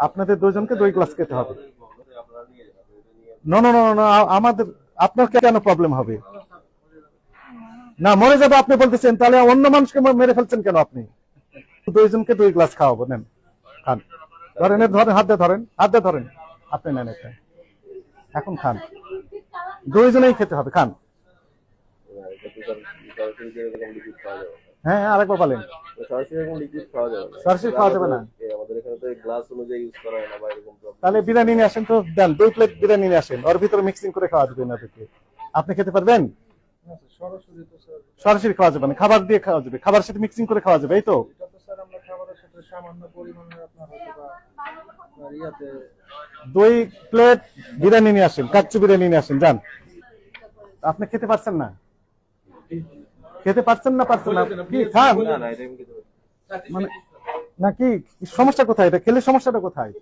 আপনাদের দুজনকে 2 গ্লাস খেতে হবে। না না না না, আমাদের আপনার কেন প্রবলেম হবে? না, মরে যাবে আপনি বলতেছেন, তাহলে অন্য মানুষকে মেরে ফেলছেন কেন আপনি? দুইজনকে 2 গ্লাস খাওয়াবো, নেন খান। ধরেন, ধরেন, হাত দিয়ে ধরেন, হাত দিয়ে ধরেন, আপনি নেন একটা, এখন খান। দুইজনেই খেতে হবে, খান। হ্যাঁ, আরেকবার বলেন। সরাসরি খাওয়া যাবে না। তাহলে বিরিয়ানি নিয়ে আসেন তো, দেন 2 প্লেট বিরিয়ানি নিয়ে আসেন, ওর ভিতরে মিক্সিং করে খাওয়া যাবে না। আপনি খেতে পারবেন? সরাসরি খাওয়া যাবে না, খাবার দিয়ে খাওয়া যাবে, খাবার সাথে মিক্সিং করে খাওয়া যাবে, এই তো। 2 প্লেট বিরিয়ানি নিয়ে আসেন, কাচ্চি বিরিয়ানি নিয়ে আসেন, যান। আপনি খেতে পারছেন না? খেতে পারছেন না? পারছেন না কি? খান। মানে নাকি সমস্যা কোথায়? এটা খেলে সমস্যাটা কোথায়?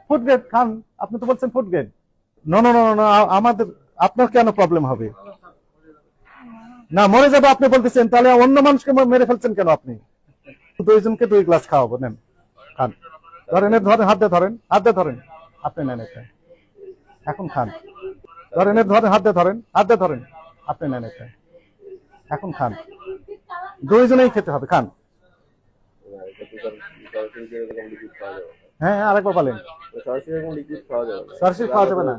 ফুড গ্রেড খান, আপনি তো বলছেন ফুড গ্রেড। না না না না, আমাদের আপনার কেন প্রবলেম হবে? না, মরে যাবে আপনি বলতেছেন, তাহলে অন্য মানুষকে মেরে ফেলছেন কেন আপনি? দুইজনকে 2 গ্লাস খাওয়াবো, নেন খান। ধরেন, ধরেন, হাত দিয়ে ধরেন, হাত দিয়ে ধরেন, আপনি নেন একটা, এখন খান। ধরেন, ধরেন, হাত দিয়ে ধরেন, হাত দিয়ে ধরেন, আপনি নেন একটা, এখন খান। দুইজনেই খেতে হবে, খান। হ্যাঁ, আরেকবার বলেন। সরাসরি খাওয়া যাবে না।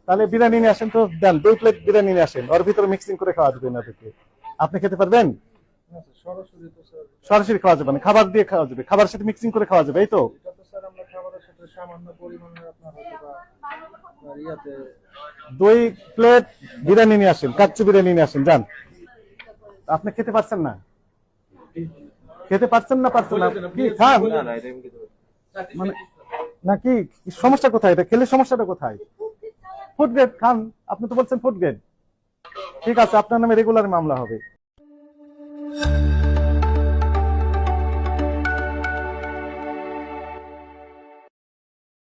তাহলে বিরিয়ানি নিয়ে আসেন তো, দেন 2 প্লেট বিরিয়ানি নিয়ে আসেন, ওর ভিতরে মিক্সিং করে খাওয়া যাবে না। আপনি খেতে পারবেন? সরাসরি খাওয়া যাবে না, খাবার দিয়ে খাওয়া যাবে, খাবার সাথে মিক্সিং করে খাওয়া যাবে, এই তো। 2 প্লেট বিরিয়ানি নিয়ে আসেন, কাচ্চি বিরিয়ানি নিয়ে আসেন, যান। আপনি খেতে পারছেন না? খেতে পারছেন না? পারছেন না কি? খান। মানে নাকি সমস্যা কোথায়? এটা খেলে সমস্যাটা কোথায়? ফুড গ্রেড খান, আপনি তো বলছেন ফুড গ্রেড। ঠিক আছে, আপনার নামে রেগুলার মামলা হবে।